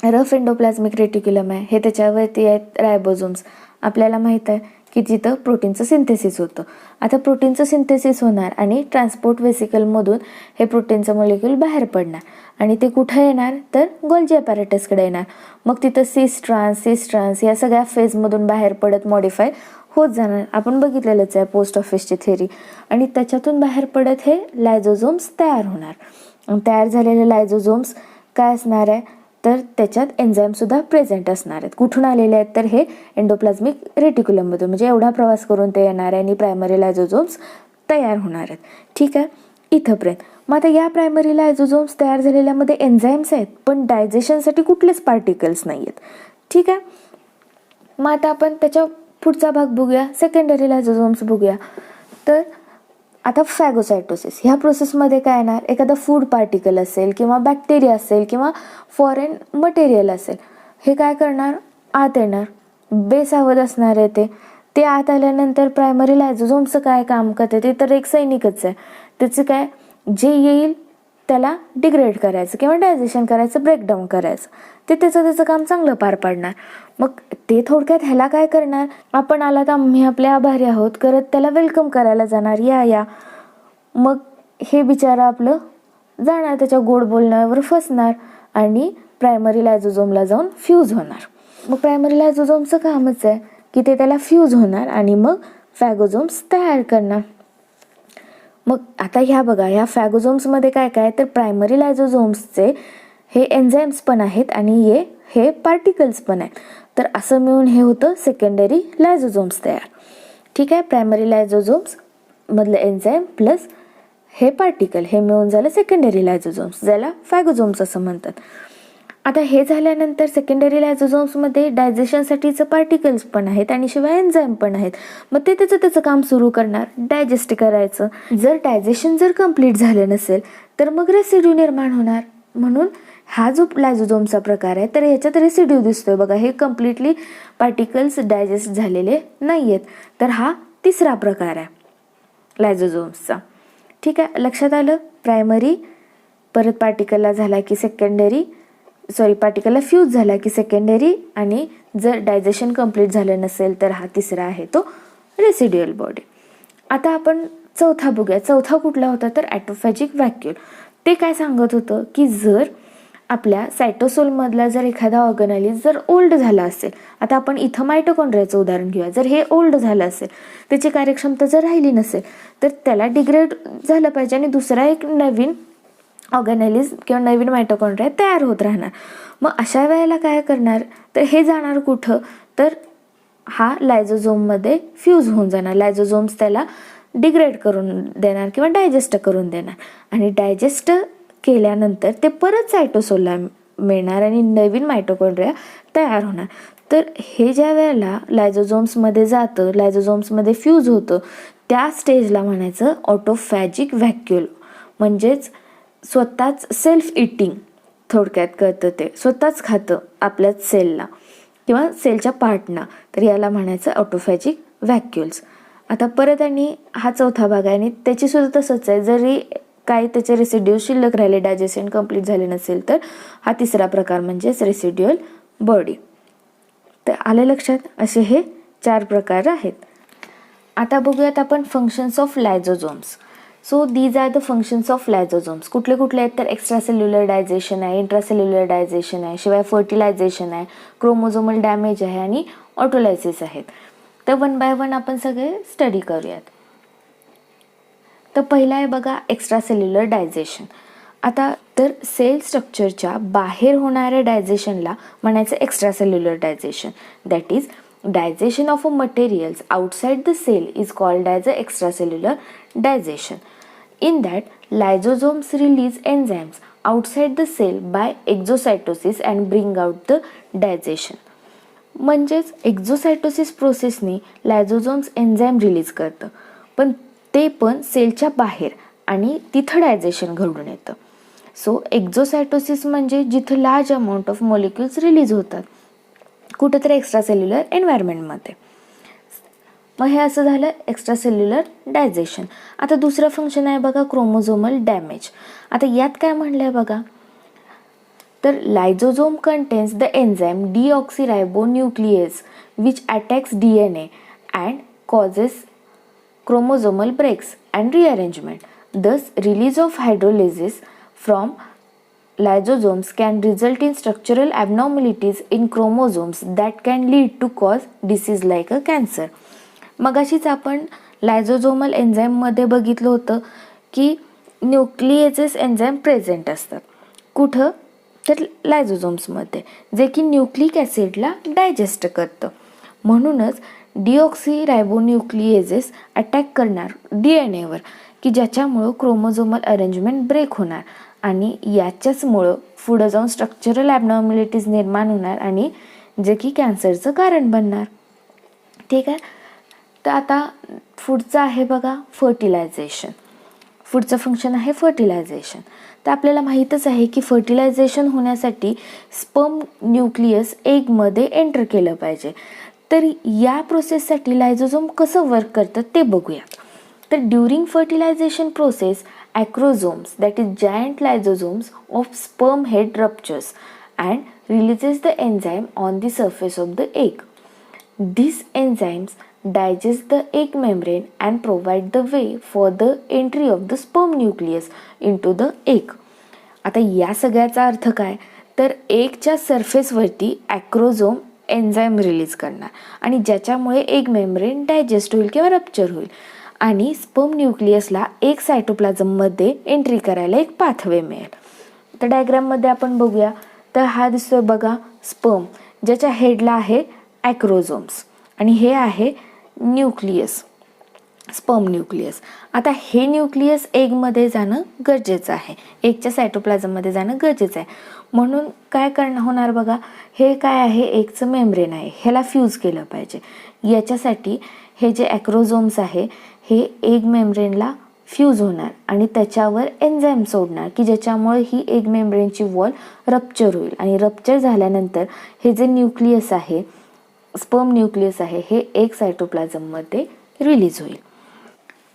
रफ एंडोप्लाझमिक रेटिक्युलम आहे, हे त्याच्यावरती आहेत रायबोझोम्स. आपल्याला माहीत आहे की तिथं प्रोटीनचं सिंथेसिस होतं. आता प्रोटीनचं सिंथेसिस होणार आणि ट्रान्सपोर्ट व्हेसिकलमधून हे प्रोटीनचं मॉलिक्यूल बाहेर पडणार आणि ते कुठं येणार, तर गोल्जी ॲपॅरेटसकडे येणार. मग तिथं सिस ट्रान्स या सगळ्या फेजमधून बाहेर पडत मॉडिफाय होत जाणार. आपण बघितलेलंच आहे पोस्ट ऑफिसची थेरी. आणि त्याच्यातून बाहेर पडत हे लायझोझोम्स तयार होणार. तयार झालेले लायझोझोम्स काय असणार आहे, तर त्याच्यात एन्झाईमसुद्धा प्रेझेंट असणार आहेत. कुठून आलेले आहेत, तर हे एंडोप्लाझमिक रेटिक्युलममधून, म्हणजे एवढा प्रवास करून ते येणार आहे आणि प्रायमरी लायझोझोम्स तयार होणार आहेत. ठीक आहे, इथंपर्यंत. मग आता या प्रायमरी लायझोझोम्स तयार झालेल्यामध्ये एन्झाईम्स आहेत, पण डायजेशनसाठी कुठलेच पार्टिकल्स नाही आहेत. ठीक आहे. मग आता आपण त्याच्या पुढचा भाग बघूया, सेकंडरी लायझोझोम्स बघूया. तर आता फॅगोसायटोसिस ह्या प्रोसेसमध्ये काय येणार, एखादा फूड पार्टिकल असेल किंवा बॅक्टेरिया असेल किंवा फॉरेन मटेरियल असेल, हे काय करणार, आत येणार. बेसावध असणार आहे ते आत आल्यानंतर प्रायमरी लायझोझोमचं काय काम करते, ते तर एक सैनिकच आहे. त्याचं काय, जे येईल त्याला डिग्रेड करायचं किंवा डायजेशन करायचं, ब्रेकडाऊन करायचं, ते त्याचं काम चांगलं पार पाडणार. मग ते थोडक्यात ह्याला काय करणार, आपण आला तर आम्ही आपले आभारी आहोत करत त्याला वेलकम करायला जाणार, या. मग हे बिचारा आपलं जाणार, त्याच्या गोड बोलण्यावर फसणार आणि प्रायमरी लायझोझोमला जाऊन फ्यूज होणार. मग प्रायमरी लायझोझोमचं कामच आहे की ते त्याला फ्यूज होणार आणि मग फॅगोझोम्स तयार करणार. मग आता ह्या बघा, ह्या फॅगोझोम्समध्ये काय काय, तर प्रायमरी लायझोझोम्सचे हे एन्झाईम्स पण आहेत आणि हे पार्टिकल्स पण आहेत. तर असं मिळून हे होतं सेकंडरी लायझोझोम्स तयार. ठीक आहे. प्रायमरी लायझोझोम्स मधलं एन्झाईम प्लस हे पार्टिकल हे मिळून झालं सेकंडरी लायझोझोम्स, ज्याला फॅगोझोम्स असं म्हणतात. आता हे झाल्यानंतर सेकंडरी लायझोझोम्समध्ये डायजेशनसाठीचं पार्टिकल्स पण आहेत आणि शिवाय एन्झाईम पण आहेत. मग ते त्याचं काम सुरू करणार, डायजेस्ट करायचं. जर डायजेशन कम्प्लीट झालं नसेल तर मग रेसिड्यू निर्माण होणार. म्हणून हा जो लायझोझोमचा प्रकार आहे तर ह्याच्यात रेसिड्यू दिसतोय बघा, हे कम्प्लिटली पार्टिकल्स डायजेस्ट झालेले नाही आहेत. तर हा तिसरा प्रकार आहे लायझोझोम्सचा. ठीक आहे, लक्षात आलं. प्रायमरी, परत पार्टिकलला झाला की पार्टिकलला फ्यूज झाला की सेकंडरी, आणि जर डायजेशन कंप्लीट झालं नसेल तर हा तिसरा आहे तो रेसिड्युअल बॉडी. आता आपण चौथा बघूया. चौथा कुठला होता तर ॲटोफॅजिक व्हॅक्यूल. ते काय सांगत होतं की जर आपल्या सायटोसोलमधला जर एखादा ऑर्गॅनालिज जर ओल्ड झाला असेल, आता आपण इथं मायटोकॉन्ड्रियाचं उदाहरण घेऊया, जर हे ओल्ड झालं असेल, त्याची कार्यक्षमता जर राहिली नसेल तर त्याला डिग्रेड झालं पाहिजे आणि दुसरा एक नवीन ऑर्गॅनालिज किंवा नवीन मायटोकॉन्ड्रिया तयार होत राहणार. मग अशा वेळेला काय करणार तर हे जाणार कुठं तर हा लायझोझोममध्ये फ्यूज होऊन जाणार. लायझोझोम्स त्याला डिग्रेड करून देणार किंवा डायजेस्ट करून देणार, आणि डायजेस्ट केल्यानंतर ते परत सायटोसोलला मिळणार आणि नवीन मायटोकॉन्ड्रिया तयार होणार. तर हे ज्या वेळेला लायझोझोम्समध्ये जातं, लायझोझोम्समध्ये फ्यूज होतं, त्या स्टेजला म्हणायचं ऑटोफॅजिक व्हॅक्यूल. म्हणजेच स्वतःच सेल्फ इटिंग थोडक्यात करतं, ते स्वतःच खातं आपल्याच सेलला किंवा सेलच्या पार्टना. तर याला म्हणायचं ऑटोफॅजिक व्हॅक्यूल्स. आता परत आणि हा चौथा भाग आहे आणि त्याची सुद्धा तसंच आहे. जरी काही त्याचे रेसिड्यू शिल्लक राहिले, डायजेशन कंप्लीट झाले नसेल तर हा तिसरा प्रकार म्हणजेच रेसिड्युअल बॉडी. तर आलं लक्षात, असे हे 4 प्रकार आहेत. आता बघूयात आपण functions of lysosomes. So these are the functions of lysosomes. कुठले कुठले आहेत तर एक्स्ट्रासेल्युलर डायजेशन आहे, इंट्रासेल्युलर डायजेशन आहे, शिवाय फर्टिलायझेशन आहे, क्रोमोझोमल डॅमेज आहे आणि ऑटोलायसिस आहेत. तर 1 बाय 1 आपण सगळे स्टडी करूयात. तर पहिला आहे बघा एक्स्ट्रासेल्युलर डायजेशन. आता तर सेल स्ट्रक्चरच्या बाहेर होणाऱ्या डायजेशनला म्हणायचं extracellular digestion. That is digestion of a materials outside the cell is called as a extracellular digestion. In that lysosomes release enzymes outside the cell by exocytosis and bring out the digestion. म्हणजेच exocytosis प्रोसेसने लायझोझोम्स enzyme release करतं, पण ते पण सेलच्या बाहेर, आणि तिथं digestion घडून येतं. सो एक्झोसायटोसिस म्हणजे जिथं large amount of molecules release होतात कुठंतरी एक्स्ट्रासेल्युलर एन्व्हायरमेंटमध्ये. मग हे असं झालं एक्स्ट्रासेल्युलर डायजेशन. आता दुसरं फंक्शन आहे बघा क्रोमोझोमल डॅमेज. आता यात काय म्हणलं आहे बघा, तर lysosome contains the enzyme deoxyribonuclease which attacks DNA and causes chromosomal breaks and rearrangement. Thus, release of hydrolysis from lysosomes can result in structural abnormalities in chromosomes that can lead to cause disease like a cancer. मगाशीच आपण लायझोझोमल एन्झाईममध्ये बघितलं होतं की nucleases enzyme present असतात. कुठं तर लायझोझोम्समध्ये, जे की न्यूक्लिक ॲसिडला डायजेस्ट करतं. म्हणूनच डीऑक्सीरायबोन्यूक्लिएजेस अटॅक करणार DNAवर की ज्याच्यामुळं क्रोमोझोमल अरेंजमेंट ब्रेक होणार आणि याच्याचमुळं पुढं जाऊन स्ट्रक्चरल ॲबनॉर्मॅलिटीज निर्माण होणार आणि जे की कॅन्सरचं कारण बनणार. ठीक आहे. तर आता पुढचं आहे बघा फर्टिलायझेशन. पुढचं फंक्शन आहे फर्टिलायझेशन. तर आपल्याला माहीतच आहे की फर्टिलायझेशन होण्यासाठी स्पर्म न्यूक्लियस एगमध्ये एंटर केलं पाहिजे. तर या प्रोसेससाठी लायझोझोम कसं वर्क करतं ते बघूया. तर during fertilisation process acrosomes, that is giant lysosomes of sperm head ruptures and releases the enzyme on the surface of the egg. These enzymes digest the egg membrane and provide the way for the entry of the sperm nucleus into the egg. आता या सगळ्याचा अर्थ काय तर एगच्या सरफेसवरती ॲक्रोझोम enzyme release करणार आणि ज्याच्यामुळे egg membrane digest होईल किंवा रप्चर होईल आणि स्पर्म न्यूक्लियसला एक सायटोप्लाझममध्ये एंट्री करायला एक पाथवे मिळेल. तर डायग्राममध्ये आपण बघूया. तर हा दिसतोय बघा स्पर्म, ज्याच्या हेडला आहे ॲक्रोझोम्स आणि हे आहे न्यूक्लियस, स्पर्म न्यूक्लियस. आता हे न्यूक्लियस एगमध्ये जाणं गरजेचं आहे, एगच्या सायटोप्लाझममध्ये जाणं गरजेचं आहे. म्हणून काय होणार बघा, हे काय आहे एगचं मेम्ब्रेन आहे, ह्याला फ्यूज केलं पाहिजे. याच्यासाठी हे जे ॲक्रोझोम्स आहे हे एग मेम्ब्रेनला फ्यूज होणार आणि त्याच्यावर एन्झाईम सोडणार की ज्याच्यामुळे ही एग मेम्ब्रेनची वॉल रप्चर होईल आणि रप्चर झाल्यानंतर हे जे न्यूक्लियस आहे, स्पर्म न्यूक्लियस आहे, हे एग सायटोप्लाझममध्ये रिलीज होईल.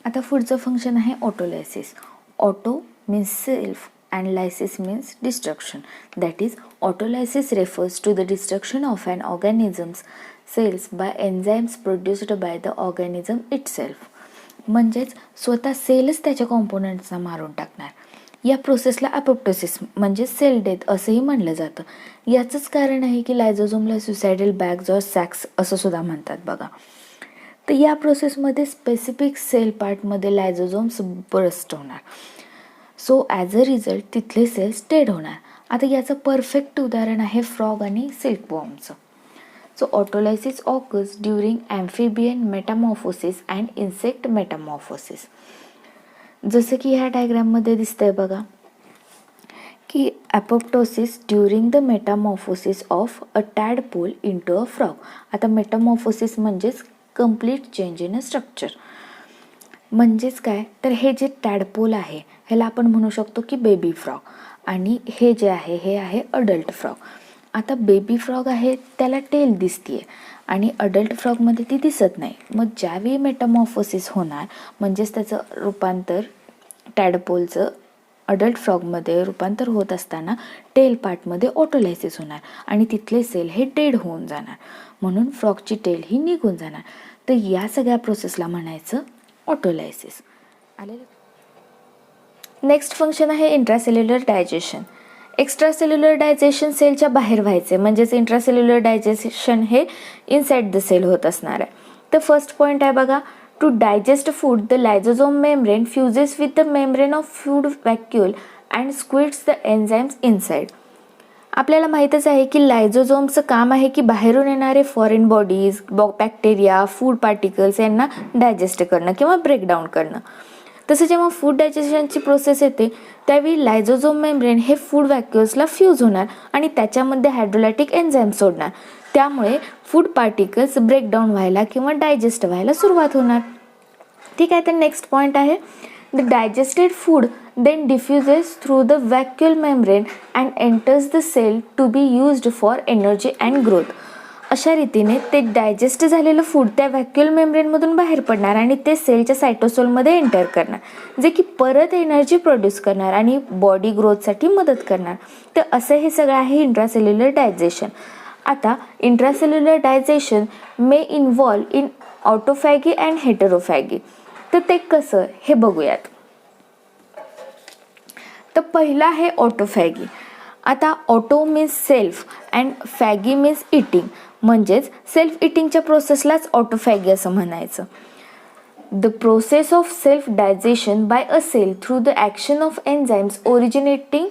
आता पुढचं फंक्शन आहे autolysis. Auto means self and lysis means destruction. That is, autolysis refers to the destruction of an organism's cells by enzymes produced by the organism itself. म्हणजेच स्वतः सेलच त्याच्या कॉम्पोनंट्सना मारून टाकणार. या प्रोसेसला अपोप्टोसिस म्हणजे सेल डेथ असंही म्हणलं जातं. याचंच कारण आहे की लायझोझोमला सुसायडल बॅग्स ऑर सॅक्स असं सुद्धा म्हणतात बघा. तर या प्रोसेसमध्ये स्पेसिफिक सेल पार्टमध्ये लायझोझोम्स बर्स्ट होणार. सो ॲज अ रिझल्ट तिथले सेल्स डेड होणार. आता याचं परफेक्ट उदाहरण आहे फ्रॉग आणि सिल्कवॉर्मचं. So autolysis occurs during amphibian metamorphosis and insect metamorphosis. जसं की ह्या डायग्राममध्ये दिसतंय बघा की apoptosis during the metamorphosis of a tadpole into a frog. आता मेटामॉर्फोसिस म्हणजेच complete change in a structure. म्हणजेच काय तर हे जे टॅडपोल आहे ह्याला आपण म्हणू शकतो की बेबी फ्रॉग आणि हे जे आहे हे आहे अडल्ट फ्रॉग. आता बेबी फ्रॉग आहे त्याला टेल दिसते आणि अडल्ट फ्रॉगमध्ये ती दिसत नाही. मग ज्यावेळी मेटामॉर्फोसिस होणार म्हणजेच त्याचं रूपांतर टॅडपोलचं अडल्ट फ्रॉगमध्ये रूपांतर होत असताना टेल पार्टमध्ये ऑटोलायसिस होणार आणि तिथले सेल हे डेड होऊन जाणार. म्हणून फ्रॉगची टेल ही निघून जाणार. तर या सगळ्या प्रोसेसला म्हणायचं ऑटोलायसिस. नेक्स्ट फंक्शन आहे इंट्रासेल्युलर डायजेशन. एक्स्ट्रासेल्युलर डायजेशन सेलच्या बाहेर व्हायचे म्हणजेच इंट्रासेल्युलर डायजेशन हे इनसाइड द सेल होत असणार आहे. तर फर्स्ट पॉईंट आहे बघा, to digest food the lysosome membrane fuses with the membrane of food vacuole and squids the enzymes inside. आपल्याला माहीतच आहे की लायझोझोमचं काम आहे की बाहेरून येणारे foreign bodies, bacteria, food particles यांना डायजेस्ट करणं किंवा ब्रेकडाऊन करणं. तसं जेव्हा फूड डायजेशनची प्रोसेस येते त्यावेळी लायझोझोम मेम्ब्रेन हे फूड वॅक्युल्सला फ्यूज होणार आणि त्याच्यामध्ये हायड्रोलॅटिक एन्झाईम सोडणार. त्यामुळे फूड पार्टिकल्स ब्रेकडाऊन व्हायला किंवा डायजेस्ट व्हायला सुरुवात होणार. ठीक आहे. तर नेक्स्ट पॉईंट आहे, the digested food then diffuses through the vacuole membrane and enters the cell to be used for energy and growth. अशा रीतीने ते डायजेस्ट झालेलं फूड त्या व्हॅक्युल मेम्ब्रेनमधून बाहेर पडणार आणि ते सेलच्या सायटोसोलमध्ये एंटर करणार जे की परत एनर्जी प्रोड्यूस करणार आणि बॉडी ग्रोथसाठी मदत करणार. तर असं हे सगळं आहे इंट्रासेल्युलर डायजेशन. आता intracellular digestion may involve in autophagy and heterophagy. तर ते कसं हे बघूयात. तर पहिला आहे ऑटोफॅगी. आता auto means self and phagy means eating. म्हणजेच सेल्फ इटिंगच्या प्रोसेसलाच ऑटोफॅगी असं म्हणायचं. The process of self digestion by a cell through the action of enzymes originating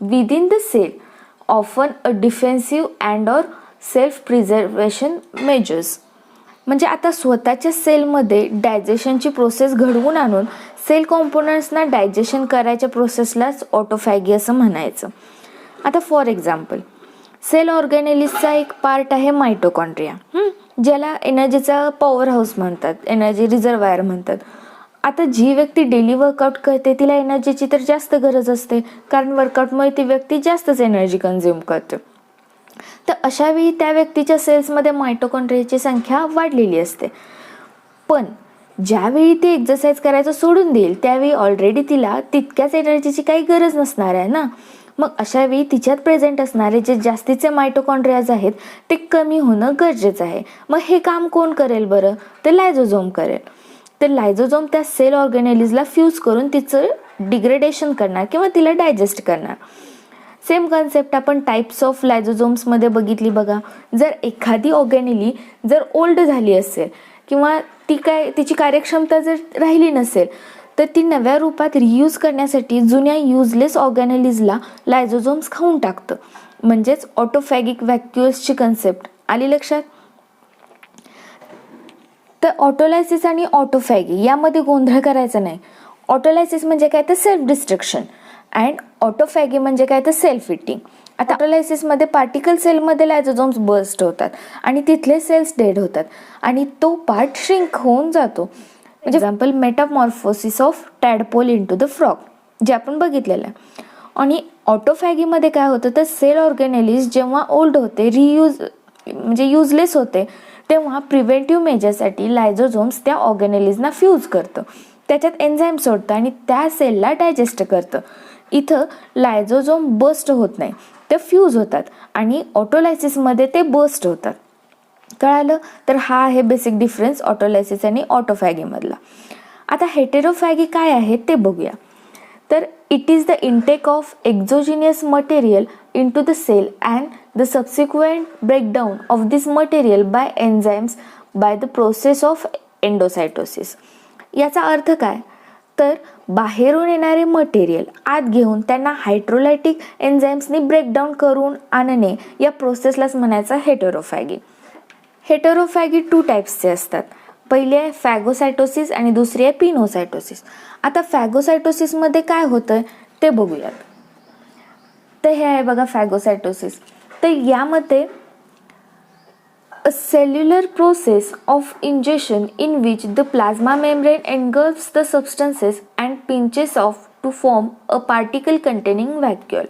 within the cell, often a defensive and or self preservation measures. म्हणजे आता स्वतःच्या सेलमध्ये डायजेशनची process घडवून आणून सेल कॉम्पोनंट्सना डायजेशन करायच्या प्रोसेसलाच ऑटोफॅगी असं म्हणायचं. आता फॉर एक्झाम्पल, सेल ऑर्गॅनेलिसचा एक पार्ट आहे मायटोकॉन्ड्रिया, ज्याला एनर्जीचा पॉवर हाऊस म्हणतात, एनर्जी रिझर्वायर म्हणतात. आता जी व्यक्ती डेली वर्कआउट करते तिला एनर्जीची तर जास्त गरज असते कारण वर्कआउटमुळे ती व्यक्ती जास्तच एनर्जी कन्झ्युम करते. तर अशा वेळी त्या व्यक्तीच्या सेल्समध्ये मायटोकॉन्ड्रियाची संख्या वाढलेली असते. पण ज्यावेळी ती एक्सरसाइज करायचं सोडून देईल त्यावेळी ऑलरेडी तिला तितक्याच एनर्जीची काही गरज नसणार आहे ना. मग अशा वेळी तिच्यात प्रेझेंट असणारे जे जास्तीचे मायटोकॉन्ड्रियाज आहेत ते कमी होणं गरजेचं आहे. मग हे काम कोण करेल बरं, तर लायझोझोम करेल. तर लायझोझोम त्या सेल ऑर्गॅनेलिजला फ्यूज करून तिचं डिग्रेडेशन करणार किंवा तिला डायजेस्ट करणार. सेम कन्सेप्ट आपण टाईप्स ऑफ लायझोझोम्समध्ये बघितली बघा. जर एखादी ऑर्गॅनेली जर ओल्ड झाली असेल किंवा तिची कार्यक्षमता जर राहिली नसेल तर ती नव्या रूपात रियूज करण्यासाठी जुन्या युजलेस ऑर्गॅनेलिजला लायझोझोम्स खाऊन टाकतं. म्हणजेच ऑटोफॅगिक व्हॅक्युल्सची कन्सेप्ट आली लक्षात. तर ऑटोलायसिस आणि ऑटोफॅगी यामध्ये गोंधळ करायचा नाही. ऑटोलायसिस म्हणजे काय तर सेल्फ डिस्ट्रक्शन अँड ऑटोफॅगी म्हणजे काय तर सेल्फ इटिंग. आता ऑटोलायसिसमध्ये पार्टिकल सेलमध्ये लायझोझोम्स बर्स्ट होतात आणि तिथले सेल्स डेड होतात आणि तो पार्ट श्रिंक होऊन जातो. Example Metamorphosis of tadpole into the frog, जे आपण बघितलेलं आहे. आणि ऑटोफॅगीमध्ये काय होतं तर सेल ऑर्गॅनेलिज जेव्हा ओल्ड होते, म्हणजे युजलेस होते, तेव्हा प्रिव्हेंटिव्ह मेजरसाठी लायझोझोम्स त्या ऑर्गॅनेलिजना फ्यूज करतं, त्याच्यात एन्झाईम सोडतं आणि त्या सेलला डायजेस्ट करतं. इथं लायझोझोम बस्ट होत नाही, ते फ्यूज होतात आणि ऑटोलायसिसमध्ये ते बस्ट होतात. कळालं? तर हा आहे बेसिक डिफरन्स ऑटोलायसिस आणि ऑटोफॅगीमधला. आता हेटेरोफॅगी काय आहे ते बघूया. तर it is the intake of exogenous material into the cell and the subsequent breakdown of this material by enzymes by the process of endocytosis. याचा अर्थ काय तर बाहेरून येणारे मटेरियल आत घेऊन त्यांना हायड्रोलायटिक एन्झाईम्सनी ब्रेकडाऊन करून आणणे, या प्रोसेसलाच म्हणायचं हेटेरोफॅगी. हेटेरोफॅगी 2 टाईप्सचे असतात. पहिली आहे फॅगोसायटोसिस आणि दुसरी आहे पिनोसायटोसिस. आता फॅगोसायटोसिसमध्ये काय होतं ते बघूयात. तर हे आहे बघा फॅगोसायटोसिस. तर यामध्ये a cellular process of ingestion in which the plasma membrane engulfs the substances and pinches off to form a particle containing vacuole.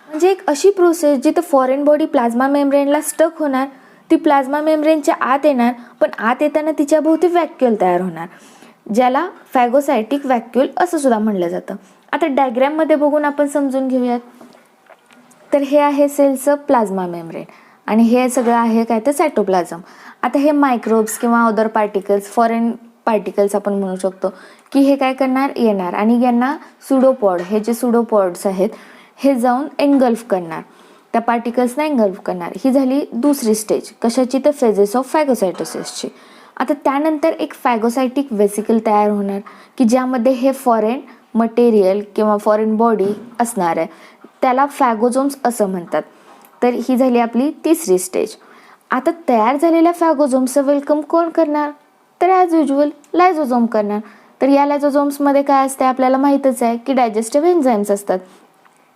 म्हणजे एक अशी प्रोसेस जिथे फॉरेन बॉडी प्लाझ्मा मेम्ब्रेनला स्टक होणार, ती प्लाझ्मा मेम्ब्रेनच्या आत येणार, पण आत येताना तिच्या भोवती व्हॅक्युअल तयार होणार, ज्याला फॅगोसायटिक व्हॅक्युअल असं सुद्धा म्हणलं जातं. आता डायग्रॅममध्ये बघून आपण समजून घेऊयात. तर हे आहे सेलचं प्लाझ्मा मेम्ब्रेन आणि हे सगळं आहे काय तर सायटोप्लाझम. आता हे मायक्रोब्स किंवा अदर पार्टिकल्स, फॉरेन पार्टिकल्स आपण म्हणू शकतो, की हे काय करणार येणार आणि यांना सुडोपॉड, हे जे सुडोपॉड्स आहेत हे जाऊन एंगल्फ करणार, त्या पार्टिकल्सना एंगल्फ करणार. ही झाली दुसरी स्टेज कशाची तर फेजेस ऑफ फॅगोसायटोसिसची. आता त्यानंतर एक फॅगोसायटिक वेसिकल तयार होणार की ज्यामध्ये हे फॉरेन मटेरियल किंवा फॉरेन बॉडी असणार आहे, त्याला फॅगोझोम्स असं म्हणतात. तर ही झाली आपली तिसरी स्टेज. आता तयार झालेल्या फॅगोझोम्सचं वेलकम कोण करणार तर ॲज युज्युअल लायझोझोम करणार. तर या लायझोझोम्समध्ये काय असते आपल्याला माहीतच आहे की डायजेस्टिव्ह एन्झाईम्स असतात.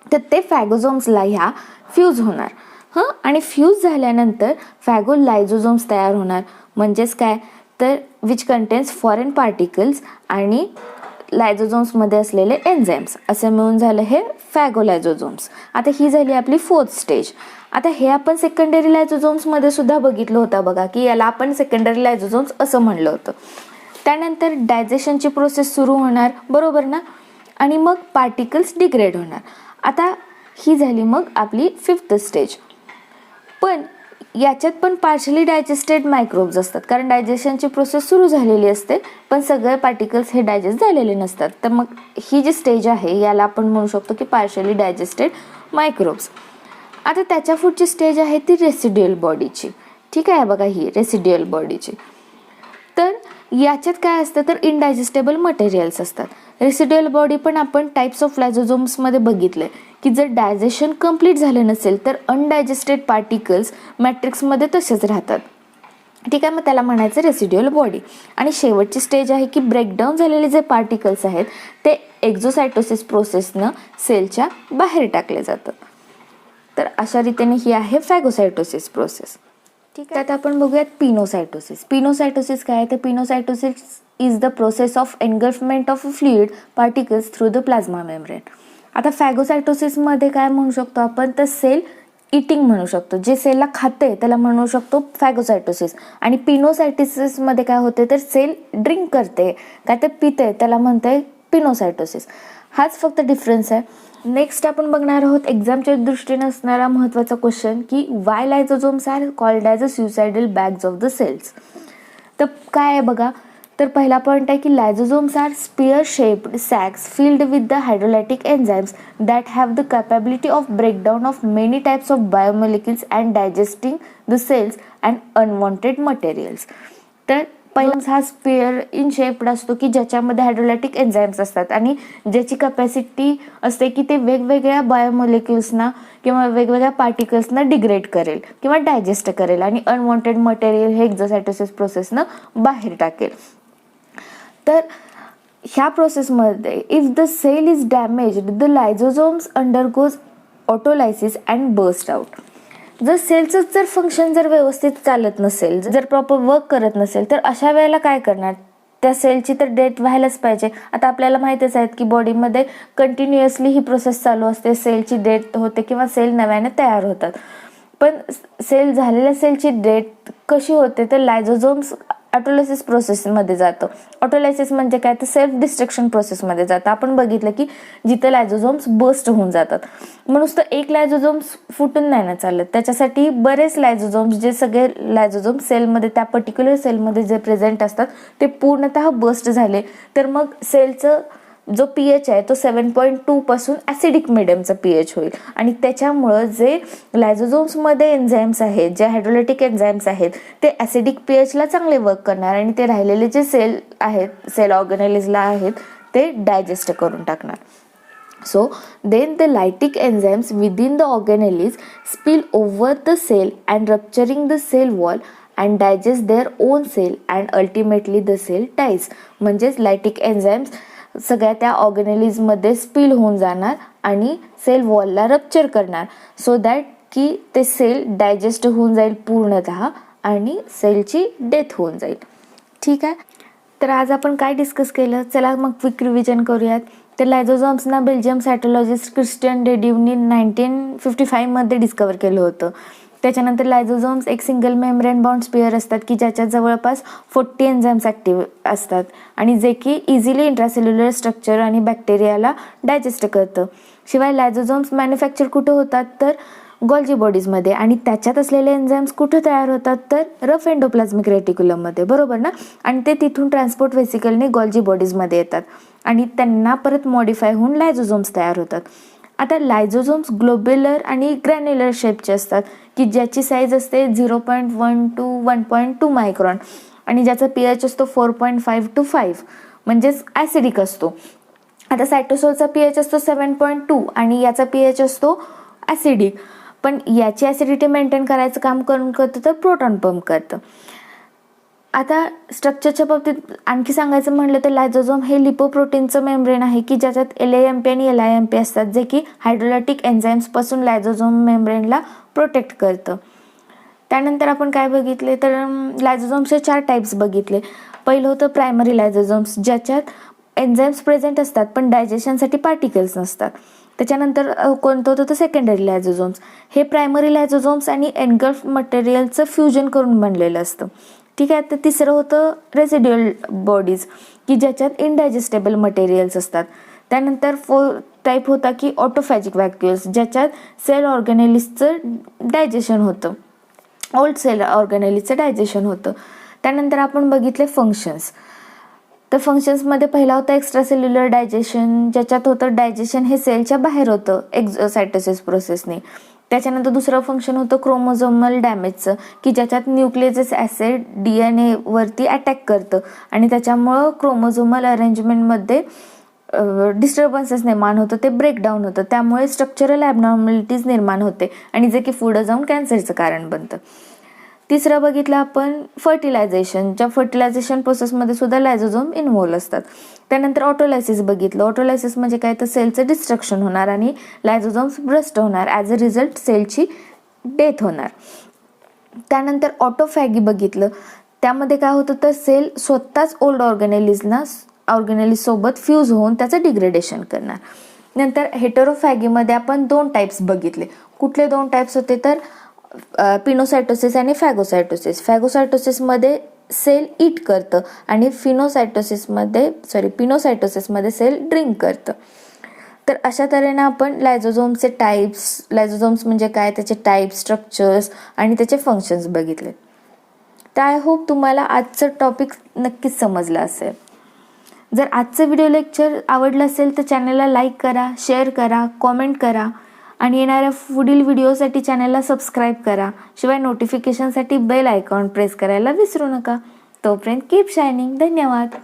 तर ते फॅगोझोम्सला ह्या फ्यूज होणार आणि फ्यूज झाल्यानंतर फॅगोलायझोझोम्स तयार होणार. म्हणजेच काय तर विच कंटेन्स फॉरेन पार्टिकल्स आणि लायझोझोम्समध्ये असलेले एन्झाईम्स, असं मिळून झालं हे फॅगोलायझोझोम्स. आता ही झाली आपली 4th स्टेज. आता हे आपण सेकंडरी लायझोझोम्समध्ये सुद्धा बघितलं होतं बघा, की याला आपण सेकंडरी लायझोझोम्स असं म्हणलं होतं. त्यानंतर डायजेशनची प्रोसेस सुरू होणार, बरोबर ना, आणि मग पार्टिकल्स डिग्रेड होणार. आता ही झाली मग आपली 5th स्टेज. पण याच्यात पण पार्शली डायजेस्टेड मायक्रोब्स असतात, कारण डायजेशनची प्रोसेस सुरू झालेली असते पण सगळे पार्टिकल्स हे डायजेस्ट झालेले नसतात. तर मग ही जी स्टेज आहे याला आपण म्हणू शकतो की पार्शली डायजेस्टेड मायक्रोब्स. आता त्याच्या पुढची स्टेज आहे ती रेसिड्युअल बॉडीची. ठीक आहे बघा, ही रेसिड्युअल बॉडीची. तर याच्यात काय असतं तर इनडायजेस्टेबल मटेरियल्स असतात. रेसिड्युअल बॉडी पण आपण टाइप्स ऑफ लायझोझोम्समध्ये बघितले की जर डायजेशन कंप्लीट झालं नसेल तर अनडायजेस्टेड पार्टिकल्स मॅट्रिक्समध्ये तसेच राहतात. ठीक आहे, मग त्याला म्हणायचं रेसिड्युअल बॉडी. आणि शेवटची स्टेज आहे की ब्रेकडाऊन झालेले जे पार्टिकल्स आहेत ते एक्झोसायटोसिस प्रोसेसनं सेलच्या बाहेर टाकले जातात. तर अशा रीतीने ही आहे फॅगोसायटोसिस प्रोसेस. ठीक आहे, आता आपण बघूयात पिनोसायटोसिस. पिनोसायटोसिस काय आहे तर pinocytosis is the process of engulfment of fluid particles through the plasma membrane. आता फॅगोसायटोसिसमध्ये काय म्हणू शकतो आपण तर सेल इटिंग म्हणू शकतो, जे सेलला खाते त्याला म्हणू शकतो फॅगोसायटोसिस. आणि पिनोसायटोसिसमध्ये काय होते तर सेल ड्रिंक करते, काय ते पिते, त्याला म्हणते पिनोसायटोसिस. हाच फक्त डिफरन्स आहे. नेक्स्ट आपण बघणार आहोत एक्झामच्या दृष्टीने असणारा महत्त्वाचा क्वेश्चन की why lysosomes are called as a suicidal bags of the cells. तर काय आहे बघा, तर पहिला पॉईंट आहे की lysosomes are sphere shaped sacs filled with the hydrolytic enzymes that have the capability of breakdown of many types of biomolecules and digesting the cells and unwanted materials. तर पहिला हा स्पियर इन शेप्ड असतो की ज्याच्यामध्ये हायड्रोलायटिक enzymes असतात आणि ज्याची capacity असते की ते वेगवेगळ्या बायोमॉलिक्युल्सना किंवा वेगवेगळ्या पार्टिकल्सना डिग्रेड करेल किंवा डायजेस्ट करेल आणि अनवॉन्टेड मटेरियल हे एक्झोसायटोसिस प्रोसेसनं बाहेर टाकेल. तर ह्या प्रोसेसमध्ये if the cell is damaged the lysosomes undergoes autolysis and burst out. जर सेलचं जर फंक्शन जर व्यवस्थित चालत नसेल, जर प्रॉपर वर्क करत नसेल तर अशा वेळेला काय करणार त्या सेलची तर डेथ व्हायलाच पाहिजे. आता आपल्याला माहितीच आहे की बॉडीमध्ये कंटिन्युअसली ही प्रोसेस चालू असते, सेलची डेथ होते किंवा सेल नव्याने तयार होतात. पण झालेल्या सेलची डेथ कशी होते तर लायझोझोम्स ऑटोलायसिस प्रोसेसमध्ये जातं. ऑटोलायसिस म्हणजे काय तर सेल्फ डिस्ट्रक्शन प्रोसेसमध्ये जातं. आपण बघितलं की जिथं लायझोझोम्स बस्ट होऊन जातात. नुसतं एक लायझोझोम्स फुटून नाही ना चालत, त्याच्यासाठी बरेच लायझोझोम्स, जे सगळे लायझोझोम्स सेलमध्ये त्या पर्टिक्युलर सेलमध्ये जे प्रेझेंट असतात ते पूर्णतः बस्ट झाले तर मग सेलचं जो pH आहे तो 7.2 पासून ॲसिडिक मिडियमचा pH होईल. आणि त्याच्यामुळं जे लायझोझोम्समध्ये एन्झाईम्स आहेत, जे हायड्रोलायटिक एन्झाईम्स आहेत, ते ॲसिडिक pHला चांगले वर्क करणार आणि ते राहिलेले जे सेल आहेत, सेल ऑर्गॅनेलिजला आहेत, ते डायजेस्ट करून टाकणार. So then the lytic enzymes within the organelles spill over the cell and rupturing the cell wall and digest their own cell and ultimately the cell dies. म्हणजेच लायटिक एन्झाईम्स सगळ्या त्या ऑर्गॅनेलिजमध्ये spill होऊन जाणार आणि सेल वॉलला रप्चर करणार, so that की ते sale digest होऊन जाईल पूर्णतः आणि सेलची डेथ होऊन जाईल. ठीक आहे, तर आज आपण काय डिस्कस केलं, चला मग क्विक रिव्हिजन करूयात. तर लायझोझोम्सना बेल्जियम सायटोलॉजिस्ट क्रिस्टियन डेड्यूनी 1955मध्ये डिस्कवर केलं होतं. त्याच्यानंतर लायझोझोम्स एक सिंगल मेम्ब्रेन बाउंड स्पिअर असतात की ज्याच्यात जवळपास 40 एन्झाईम्स ॲक्टिव्ह असतात आणि जे की इझिली इंट्रासेल्युलर स्ट्रक्चर आणि बॅक्टेरियाला डायजेस्ट करतं. शिवाय लायझोझोम्स मॅन्युफॅक्चर कुठं होतात तर गोल्जी बॉडीजमध्ये, आणि त्याच्यात असलेले एन्झाईम्स कुठं तयार होतात तर रफ एंडोप्लाझमिक रेटिक्युलममध्ये, बरोबर ना. आणि ते तिथून ट्रान्सपोर्ट व्हेसिकलने गोल्जी बॉडीजमध्ये येतात आणि त्यांना परत मॉडिफाय होऊन लायझोझोम्स तयार होतात. आता लायझोझोम्स ग्लोब्युलर आणि ग्रॅन्युलर शेपचे असतात की ज्याची साईज असते 0.1 to 1.2 मायक्रॉन आणि ज्याचा pH असतो 4.5 to 5, म्हणजेच ॲसिडिक असतो. आता सायटोसोलचा pH असतो 7.2 आणि याचा pH असतो ॲसिडिक, पण याची ॲसिडिटी मेंटेन करायचं काम करून करतं तर प्रोटॉन पंप करतं. आता स्ट्रक्चरच्या बाबतीत आणखी सांगायचं म्हटलं तर लायझोझोम हे लिपोप्रोटीनचं मेम्ब्रेन आहे की ज्याच्यात LAMP आणि LIMP असतात, जे की हायड्रोलायटिक एन्झाईम्सपासून लायझोझोम मेम्ब्रेनला प्रोटेक्ट करतं. त्यानंतर आपण काय बघितले तर लायझोझोम्सचे 4 टाईप्स बघितले. पहिलं होतं प्रायमरी लायझोझोम्स, ज्याच्यात एन्झाईम्स प्रेझेंट असतात पण डायजेशनसाठी पार्टिकल्स नसतात. त्याच्यानंतर कोणतं होतं तर सेकंडरी लायझोझोम्स. हे प्रायमरी लायझोझोम्स आणि एनगल्फ मटेरियलचं फ्युजन करून बनलेलं असतं. ठीक आहे, तर तिसरं होतं रेसिड्युअल बॉडीज की ज्याच्यात इनडायजेस्टेबल मटेरियल्स असतात. त्यानंतर 4th टाईप होता की ऑटोफॅजिक व्हॅक्युल्स, ज्याच्यात सेल ऑर्गॅनेलिसचं डायजेशन होतं, ओल्ड सेल ऑर्गॅनेलिसचं डायजेशन होतं. त्यानंतर आपण बघितले फंक्शन्स. तर फंक्शन्समध्ये पहिला होता एक्स्ट्रासेल्युलर डायजेशन, ज्याच्यात होतं डायजेशन हे सेलच्या बाहेर होतं एक्झोसायटोसिस प्रोसेसने. त्याच्यानंतर दुसरं फंक्शन होतं क्रोमोझोमल डॅमेजचं की ज्याच्यात न्यूक्लियस ॲसिड DNA वरती अटॅक करतं आणि त्याच्यामुळं क्रोमोझोमल अरेंजमेंटमध्ये डिस्टर्बन्सेस निर्माण होतं, ते ब्रेकडाऊन होतं, त्यामुळे स्ट्रक्चरल ॲबनॉर्मॅलिटीज निर्माण होते आणि जे की पुढं जाऊन कॅन्सरचं कारण बनतं. तिसरं बघितलं आपण फर्टिलायझेशन, ज्या फर्टिलायझेशन प्रोसेसमध्ये सुद्धा लायझोझोम इन्व्हॉल्व असतात. त्यानंतर ऑटोलायसिस बघितलं. ऑटोलायसिस म्हणजे काय तर सेलचं डिस्ट्रक्शन होणार आणि लायझोझोम्स ब्रस्ट होणार, ॲज अ रिझल्ट सेलची डेथ होणार. त्यानंतर ऑटोफॅगी बघितलं. त्यामध्ये काय होतं तर सेल स्वतःच ओल्ड ऑर्गॅनेलिजसोबत फ्यूज होऊन त्याचं डिग्रेडेशन करणार. नंतर हेटेरोफॅगीमध्ये आपण 2 टाईप्स बघितले. कुठले 2 टाईप्स होते तर पिनोसायटोसिस आणि फॅगोसायटोसिस. फॅगोसायटोसिसमध्ये सेल ईट करतं आणि पिनोसायटोसिसमध्ये सेल ड्रिंक करतं. तर अशा तऱ्हेनं आपण लायझोझोमचे टाईप्स, लायझोझोम्स म्हणजे काय, त्याचे टाईप्स, स्ट्रक्चर्स आणि त्याचे फंक्शन्स बघितले. तर आय होप तुम्हाला आजचं टॉपिक नक्कीच समजलं असेल. जर आजचं व्हिडिओ लेक्चर आवडलं असेल तर चॅनलला लाईक करा, शेअर करा, कॉमेंट करा आणि येणाऱ्या पुढील व्हिडिओसाठी चॅनलला सबस्क्राईब करा. शिवाय नोटिफिकेशनसाठी बेल आयकॉन प्रेस करायला विसरू नका. तोपर्यंत कीप शायनिंग. धन्यवाद.